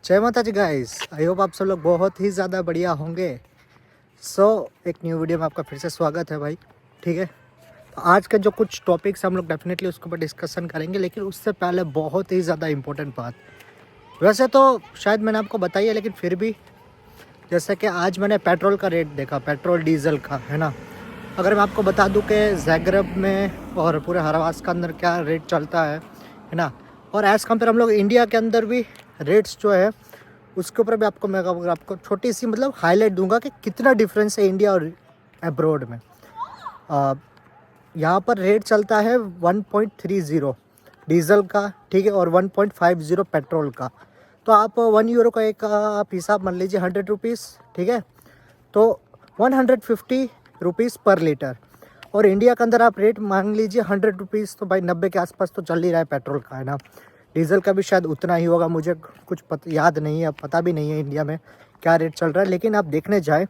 जय माता जी guys, I hope आप सब लोग बहुत ही ज़्यादा बढ़िया होंगे। एक न्यू वीडियो में आपका फिर से स्वागत है भाई। ठीक है, तो आज के जो कुछ टॉपिक्स हम लोग डेफिनेटली उसके ऊपर डिस्कशन करेंगे, लेकिन उससे पहले बहुत ही ज़्यादा इम्पोर्टेंट बात। वैसे तो शायद मैंने आपको बताई है, लेकिन फिर भी जैसे कि आज मैंने पेट्रोल का रेट देखा, पेट्रोल डीजल का, है ना। अगर मैं आपको बता दूं कि ज़ैग्रेब में और पूरे हरवास का अंदर क्या रेट चलता है ना, और एज़ कम्पेयर हम लोग इंडिया के अंदर भी रेट्स जो है उसके ऊपर भी मैं आपको छोटी सी हाईलाइट दूंगा कि कितना डिफरेंस है इंडिया और अब्रॉड में। यहाँ पर रेट चलता है 1.30 डीजल का, ठीक है, और 1.50 पेट्रोल का। तो आप 1 यूरो का एक आप हिसाब मान लीजिए 100 रुपीज़, ठीक है, तो 150 रुपीज़ पर लीटर। और इंडिया के अंदर आप रेट मान लीजिए 100 रुपीज़, तो भाई 90 के आसपास तो चल ही रहा है पेट्रोल का, है ना। डीजल का भी शायद उतना ही होगा, मुझे कुछ याद नहीं है, पता भी नहीं है इंडिया में क्या रेट चल रहा है। लेकिन आप देखने जाए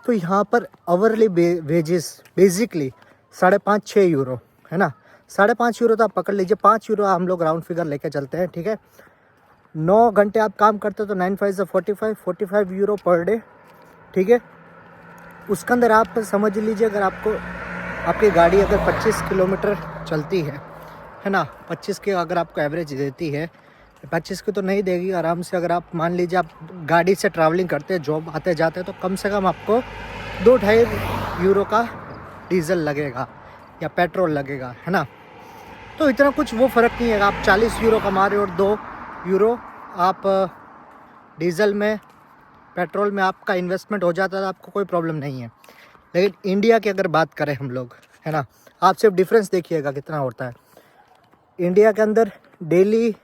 तो यहाँ पर आवरली वेजेस बेसिकली 5.5-6 यूरो, है ना। 5.5 यूरो तो आप पकड़ लीजिए, 5 यूरो हम लोग राउंड फिगर लेके चलते हैं, ठीक है। 9 घंटे आप काम करते हो तो 9 5 45 यूरो पर डे, ठीक है। उसके अंदर आप समझ लीजिए, अगर आपकी गाड़ी अगर 25 किलोमीटर चलती है ना, 25 की अगर आपको एवरेज देती है, 25 की तो नहीं देगी आराम से। अगर आप मान लीजिए आप गाड़ी से ट्रैवलिंग करते हैं, जॉब आते जाते हैं, तो कम से कम आपको 2-2.5 यूरो का डीजल लगेगा या पेट्रोल लगेगा, है ना। तो इतना कुछ वो फ़र्क नहीं है। आप 40 यूरो कमा रहे हो और 2 यूरो आप डीजल में, पेट्रोल में आपका इन्वेस्टमेंट हो जाता है, तो आपको कोई प्रॉब्लम नहीं है। लेकिन इंडिया की अगर बात करें हम लोग, है ना, आप सिर्फ डिफरेंस देखिएगा कितना होता है इंडिया के अंदर डेली।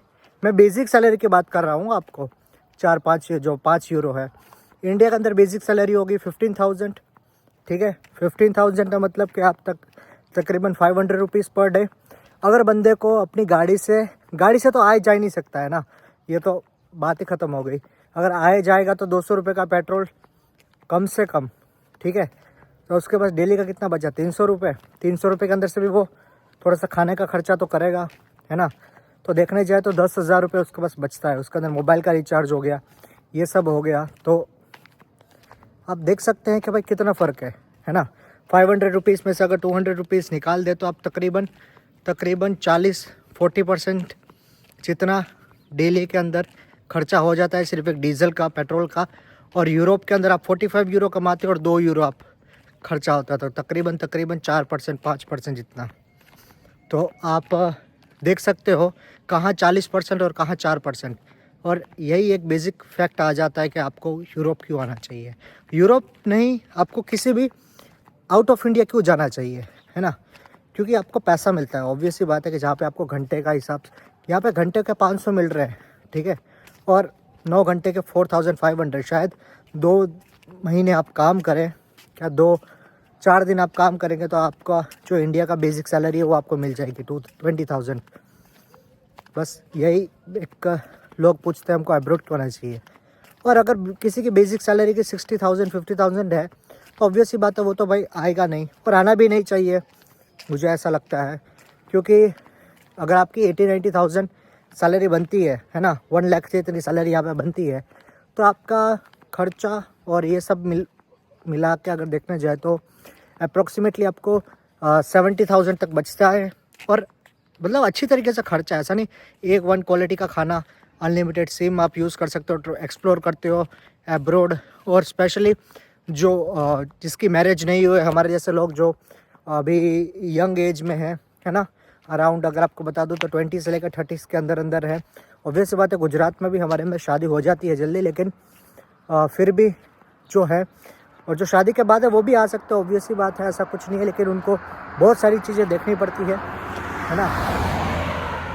मैं बेसिक सैलरी की बात कर रहा हूँ आपको, 4-5 जो 5 यूरो है, इंडिया के अंदर बेसिक सैलरी होगी 15,000, ठीक है। 15,000 का मतलब कि आप तकरीबन 500 रुपीज़ पर डे। अगर बंदे को अपनी गाड़ी से तो आए जा ही नहीं सकता, है ना, ये तो बात ही ख़त्म हो गई। अगर आए जाएगा तो 200 रुपये का पेट्रोल कम से कम, ठीक है। तो उसके पास डेली का कितना बचा, 300 रुपये। 300 रुपये के अंदर से भी वो थोड़ा सा खाने का खर्चा तो करेगा, है ना। तो देखने जाए तो 10,000 रुपये उसके पास बचता है। उसके अंदर मोबाइल का रिचार्ज हो गया, ये सब हो गया। तो आप देख सकते हैं कि भाई कितना फ़र्क है ना। 500 रुपीज़ में से अगर 200 रुपीज़ निकाल दे तो आप तकरीबन 40-40% जितना डेली के अंदर खर्चा हो जाता है सिर्फ एक डीजल का, पेट्रोल का। और यूरोप के अंदर आप 45 यूरो कमाते हो और 2 यूरो आप खर्चा होता है, तो तकरीबन 4% 5% जितना। तो आप देख सकते हो कहाँ 40% और कहाँ 4%। और यही एक बेसिक फैक्ट आ जाता है कि आपको यूरोप क्यों आना चाहिए। यूरोप नहीं, आपको किसी भी आउट ऑफ इंडिया क्यों जाना चाहिए, है ना। क्योंकि आपको पैसा मिलता है। ऑब्वियस सी बात है कि जहाँ पे आपको घंटे का हिसाब, यहाँ पे घंटे के 500 मिल रहे हैं, ठीक है, और 9 घंटे के 4,500। शायद 2 महीने आप काम करें, क्या 2-4 दिन आप काम करेंगे तो आपका जो इंडिया का बेसिक सैलरी है वो आपको मिल जाएगी 20,000। बस यही एक लोग पूछते हैं हमको अब्रॉड क्यों आना चाहिए। और अगर किसी की बेसिक सैलरी की 60,000 50,000 है तो ऑब्वियस ही बात है वो तो भाई आएगा नहीं, और आना भी नहीं चाहिए, मुझे ऐसा लगता है। क्योंकि अगर आपकी 80-90,000 सैलरी बनती है ना, 1 लाख से इतनी सैलरी यहाँ पे बनती है, तो आपका खर्चा और ये सब मिला के अगर देखने जाए तो अप्रोक्सीमेटली आपको 70,000 तक बचता है। और मतलब अच्छी तरीके से खर्चा है, ऐसा नहीं एक 1 क्वालिटी का खाना, अनलिमिटेड सिम आप यूज़ कर सकते हो, एक्सप्लोर करते हो अब्रॉड। और स्पेशली जो जिसकी मैरिज नहीं हुई, हमारे जैसे लोग जो अभी यंग एज में है ना, अराउंड अगर आपको बता दूं तो 20 से लेकर 30 के अंदर है। ऑब्वियस बात है गुजरात में भी हमारे में शादी हो जाती है जल्दी, लेकिन फिर भी जो है, और जो शादी के बाद है वो भी आ सकते हैं, ऑब्वियस ही बात है, ऐसा कुछ नहीं है। लेकिन उनको बहुत सारी चीज़ें देखनी पड़ती है ना।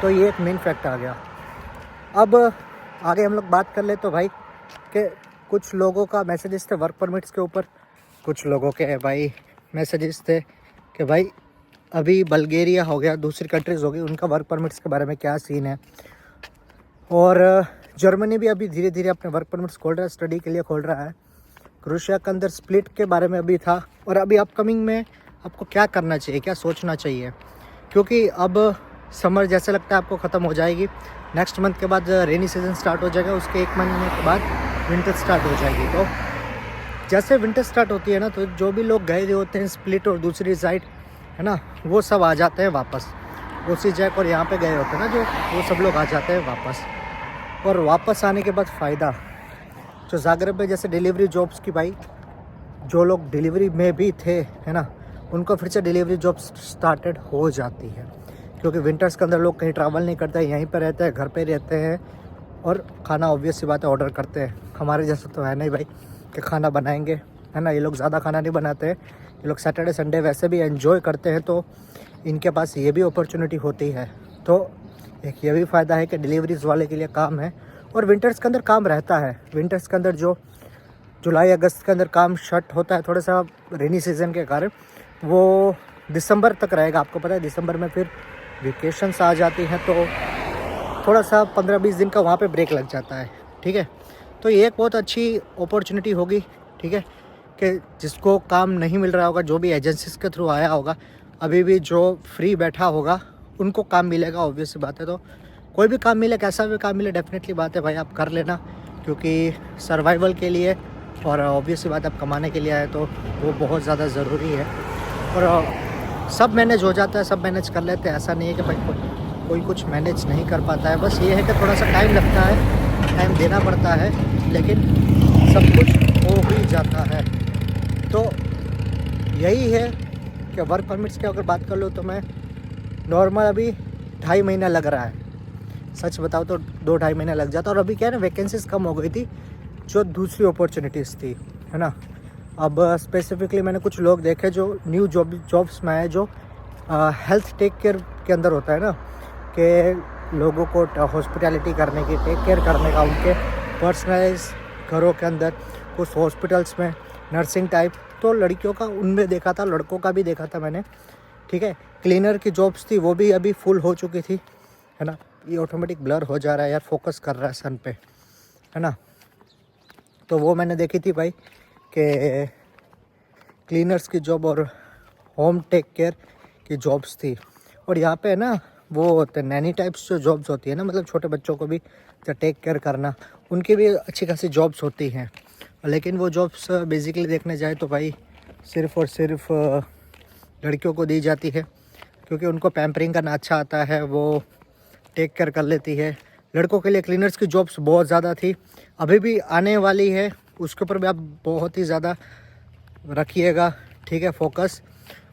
तो ये एक मेन फैक्ट आ गया। अब आगे हम लोग बात कर ले तो भाई कि कुछ लोगों का मैसेजेस थे वर्क परमिट्स के ऊपर। कुछ लोगों के भाई मैसेजेस थे कि भाई अभी बल्गेरिया हो गया, दूसरी कंट्रीज़ हो गई, उनका वर्क परमिट्स के बारे में क्या सीन है। और जर्मनी भी अभी धीरे धीरे अपने वर्क परमिट्स खोल रहा है, स्टडी के लिए खोल रहा है। क्रोएशिया के अंदर स्प्लिट के बारे में अभी था। और अभी अपकमिंग में आपको क्या करना चाहिए, क्या सोचना चाहिए, क्योंकि अब समर जैसे लगता है आपको ख़त्म हो जाएगी। नेक्स्ट मंथ के बाद रेनी सीज़न स्टार्ट हो जाएगा, उसके 1 महीने के बाद विंटर स्टार्ट हो जाएगी। तो जैसे विंटर स्टार्ट होती है ना, तो जो भी लोग गए होते हैं स्प्लिट और दूसरी साइड, है ना, वो सब आ जाते हैं वापस। उसी जैक और यहाँ पे गए होते हैं ना जो, वो सब लोग आ जाते हैं वापस। और वापस आने के बाद फ़ायदा जो ज़ाग्रेब में जैसे डिलीवरी जॉब्स की, भाई जो लोग डिलीवरी में भी थे, है ना, उनको फिर से डिलीवरी जॉब्स स्टार्टेड हो जाती है। क्योंकि विंटर्स के अंदर लोग कहीं ट्रैवल नहीं करते हैं, यहीं पर रहते हैं, घर पे रहते हैं और खाना ऑब्वियस सी बात है ऑर्डर करते हैं। हमारे जैसे तो है नहीं भाई कि खाना बनाएंगे, है ना। ये लोग ज़्यादा खाना नहीं बनाते हैं, ये लोग सैटरडे संडे वैसे भी एंजॉय करते हैं, तो इनके पास ये भी अपॉर्चुनिटी होती है। तो एक ये भी फ़ायदा है कि डिलीवरीज़ वाले के लिए काम है। और विंटर्स के अंदर काम रहता है। विंटर्स के अंदर जो जुलाई अगस्त के अंदर काम शट होता है थोड़ा सा रेनी सीज़न के कारण, वो दिसंबर तक रहेगा। आपको पता है दिसंबर में फिर वेकेशंस आ जाती हैं, तो थोड़ा सा 15-20 दिन का वहाँ पे ब्रेक लग जाता है, ठीक है। तो ये एक बहुत अच्छी अपॉर्चुनिटी होगी, ठीक है, कि जिसको काम नहीं मिल रहा होगा, जो भी एजेंसीज़ के थ्रू आया होगा, अभी भी जो फ्री बैठा होगा उनको काम मिलेगा। ऑब्वियस सी बात है। तो कोई भी काम मिले, कैसा भी काम मिले, डेफिनेटली बात है भाई आप कर लेना, क्योंकि सर्वाइवल के लिए और ऑब्वियस सी बात आप कमाने के लिए आए तो वो बहुत ज़्यादा ज़रूरी है। और सब मैनेज हो जाता है, सब मैनेज कर लेते हैं। ऐसा नहीं है कि भाई कोई कुछ मैनेज नहीं कर पाता है। बस ये है कि थोड़ा सा टाइम लगता है, टाइम देना पड़ता है, लेकिन सब कुछ हो ही जाता है। तो यही है कि वर्क परमिट्स की अगर बात कर लो तो मैं नॉर्मल अभी 2.5 महीना लग रहा है। सच बताओ तो 2-2.5 महीना लग जाता। और अभी क्या है ना, वैकेंसीज़ कम हो गई थी जो दूसरी अपॉर्चुनिटीज़ थी, है ना। अब स्पेसिफिकली मैंने कुछ लोग देखे जो न्यू जॉब्स में आए, जो हेल्थ टेक केयर के अंदर होता है ना, कि लोगों को हॉस्पिटैलिटी करने की, टेक केयर करने का, उनके पर्सनलाइज घरों के अंदर, कुछ हॉस्पिटल्स में नर्सिंग टाइप। तो लड़कियों का उनमें देखा था, लड़कों का भी देखा था मैंने, ठीक है। क्लीनर की जॉब्स थी वो भी अभी फुल हो चुकी थी, है ना। ये ऑटोमेटिक ब्लर हो जा रहा है यार, फोकस कर रहा है सन पे, है ना। तो वो मैंने देखी थी भाई कि क्लीनर्स की जॉब और होम टेक केयर की जॉब्स थी। और यहाँ पे ना वो होते हैं नैनी टाइप्स जो जॉब्स होती है ना, मतलब छोटे बच्चों को भी टेक केयर करना, उनकी भी अच्छी खासी जॉब्स होती हैं। लेकिन वो जॉब्स बेसिकली देखने जाए तो भाई सिर्फ़ और सिर्फ लड़कियों को दी जाती है, क्योंकि उनको पैम्परिंग करना अच्छा आता है, वो टेक केयर कर लेती है। लड़कों के लिए क्लीनर्स की जॉब्स बहुत ज़्यादा थी, अभी भी आने वाली है, उसके ऊपर भी आप बहुत ही ज़्यादा रखिएगा, ठीक है, फोकस।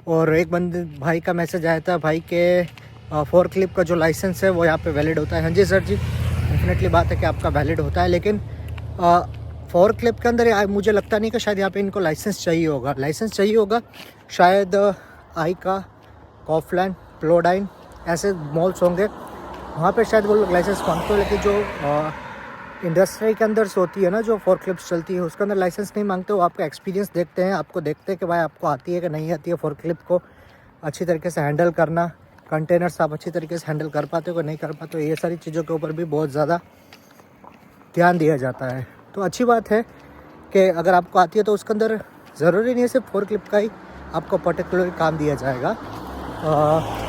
और एक बंदे भाई का मैसेज आया था भाई के फोर्क क्लिप का जो लाइसेंस है वो यहाँ पे वैलिड होता है। हाँ जी सर जी, डेफिनेटली बात है कि आपका वैलिड होता है, लेकिन फोर्क क्लिप के अंदर मुझे लगता नहीं कि शायद यहाँ पे इनको लाइसेंस चाहिए होगा। लाइसेंस चाहिए होगा शायद आइका, कॉफलैंड, प्लोडाइन ऐसे मॉल्स होंगे, वहाँ पे शायद वो लोग लाइसेंस मांगते हो। लेकिन जो इंडस्ट्री के अंदर होती है ना, जो फोर्क क्लिप्स चलती है, उसके अंदर लाइसेंस नहीं मांगते। वो आपका एक्सपीरियंस देखते हैं, आपको देखते हैं कि भाई आपको आती है कि नहीं आती है फोर्क क्लिप को अच्छी तरीके से हैंडल करना, कंटेनर्स आप अच्छी तरीके से हैंडल कर पाते हो कि नहीं कर पाते हो। ये सारी चीज़ों के ऊपर भी बहुत ज़्यादा ध्यान दिया जाता है। तो अच्छी बात है कि अगर आपको आती है तो उसके अंदर ज़रूरी नहीं है सिर्फ फोर्क क्लिप का ही आपको पर्टिकुलर काम दिया जाएगा।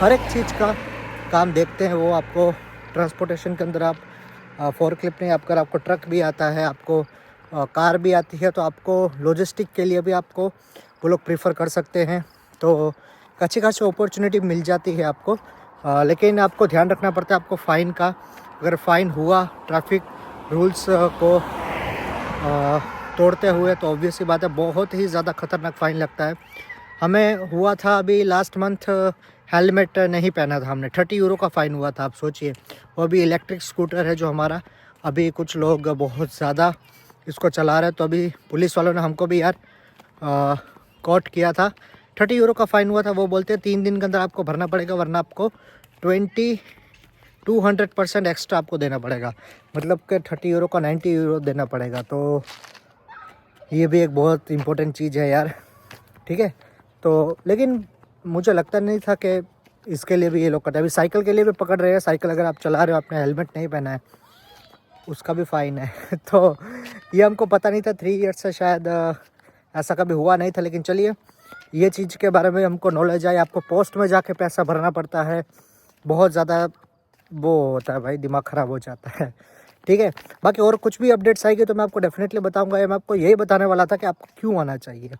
हर एक चीज़ का काम देखते हैं वो आपको। ट्रांसपोर्टेशन के अंदर आप फोर्क क्लिप नहीं, अगर आपको ट्रक भी आता है, आपको कार भी आती है, तो आपको लॉजिस्टिक के लिए भी आपको वो लोग प्रीफर कर सकते हैं। तो अच्छी खासी अपॉर्चुनिटी मिल जाती है आपको। लेकिन आपको ध्यान रखना पड़ता है आपको फ़ाइन का। अगर फ़ाइन हुआ ट्रैफिक रूल्स को तोड़ते हुए तो ऑब्वियस सी बात है बहुत ही ज़्यादा ख़तरनाक फ़ाइन लगता है। हमें हुआ था अभी लास्ट मंथ, हेलमेट नहीं पहना था हमने, 30 यूरो का फ़ाइन हुआ था। आप सोचिए, वो भी इलेक्ट्रिक स्कूटर है जो हमारा। अभी कुछ लोग बहुत ज़्यादा इसको चला रहे हैं, तो अभी पुलिस वालों ने हमको भी यार कॉट किया था। 30 यूरो का फ़ाइन हुआ था। वो बोलते हैं 3 दिन के अंदर आपको भरना पड़ेगा, वरना आपको 200% एक्स्ट्रा आपको देना पड़ेगा। मतलब कि 30 यूरो का 90 यूरो देना पड़ेगा। तो ये भी एक बहुत इम्पोर्टेंट चीज़ है यार, ठीक है। तो लेकिन मुझे लगता नहीं था कि इसके लिए भी ये लोग करते हैं। अभी साइकिल के लिए भी पकड़ रहे हैं। साइकिल अगर आप चला रहे हो, आपने हेलमेट नहीं पहना है, उसका भी फ़ाइन है। तो ये हमको पता नहीं था, 3 ईयर्स से शायद ऐसा कभी हुआ नहीं था। लेकिन चलिए, ये चीज़ के बारे में हमको नॉलेज आई। आपको पोस्ट में जाके पैसा भरना पड़ता है, बहुत ज़्यादा वो होता है भाई, दिमाग ख़राब हो जाता है। ठीक है, बाकी और कुछ भी अपडेट्स आएगी तो मैं आपको डेफिनेटली बताऊंगा। या मैं आपको यही बताने वाला था कि आपको क्यों आना चाहिए,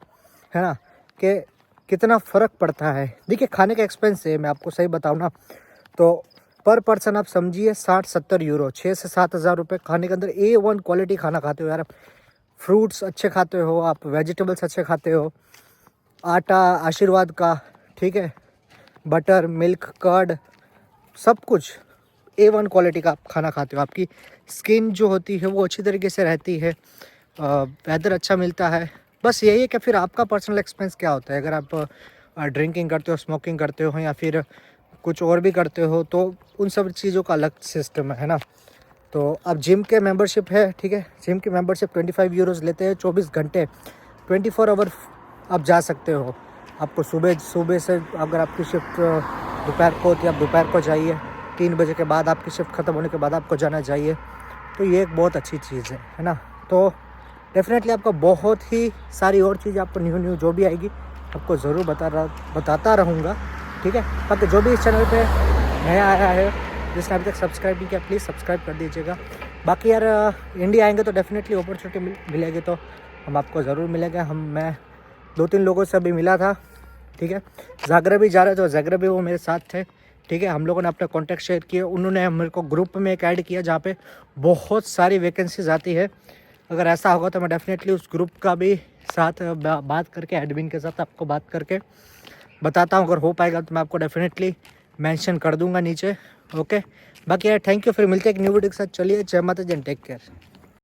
है ना, कि कितना फ़र्क पड़ता है। देखिए खाने का एक्सपेंस है, मैं आपको सही बताऊँ ना तो पर पर्सन आप समझिए 60-70 यूरो, 6 से 7 हज़ार रुपये खाने के अंदर A1 क्वालिटी खाना खाते हो यार। फ्रूट्स अच्छे खाते हो आप, वेजिटेबल्स अच्छे खाते हो, आटा आशीर्वाद का, ठीक है, बटर, मिल्क, कर्ड, सब कुछ A1 क्वालिटी का आप खाना खाते हो। आपकी स्किन जो होती है वो अच्छी तरीके से रहती है, वेदर अच्छा मिलता है। बस यही है कि फिर आपका पर्सनल एक्सपेंस क्या होता है। अगर आप ड्रिंकिंग करते हो, स्मोकिंग करते हो या फिर कुछ और भी करते हो तो उन सब चीज़ों का अलग सिस्टम है ना। तो अब जिम के मेंबरशिप है, ठीक है, जिम की मेंबरशिप 25 यूरोज़ लेते हैं, 24 घंटे 24 आवर आप जा सकते हो। आपको सुबह सुबह से अगर आपकी शिफ्ट दोपहर को होती है, आप दोपहर को जाइए, 3 बजे के बाद आपकी शिफ्ट ख़त्म होने के बाद आपको जाना चाहिए। तो ये एक बहुत अच्छी चीज़ है ना। तो डेफिनेटली आपको बहुत ही सारी और चीज़ आपको न्यू जो भी आएगी आपको ज़रूर बताता रहूँगा, ठीक है। बाकी जो भी इस चैनल पे नया आया है, जिसने अभी तक सब्सक्राइब नहीं किया, प्लीज़ सब्सक्राइब कर दीजिएगा। बाकी यार इंडिया आएंगे तो डेफिनेटली अपॉर्चुनिटी मिलेगी तो हम आपको ज़रूर मिलेंगे। मैं 2-3 लोगों से अभी मिला था, ठीक है। ज़ाग्रेब भी जा रहे थे, ज़ाग्रेब भी वो मेरे साथ थे, ठीक है। हम लोगों ने अपना कॉन्टैक्ट शेयर किए, उन्होंने मेरे को ग्रुप में एक ऐड किया जहाँ पे बहुत सारी वैकेंसीज आती है। अगर ऐसा होगा तो मैं डेफिनेटली उस ग्रुप का भी साथ बात करके, एडमिन के साथ आपको बात करके बताता हूँ। अगर हो पाएगा तो मैं आपको डेफिनेटली मेंशन कर दूंगा नीचे, ओके। बाकी यार थैंक यू, फिर मिलते हैं एक न्यू वीडियो के साथ। चलिए, जय माता दी, टेक केयर।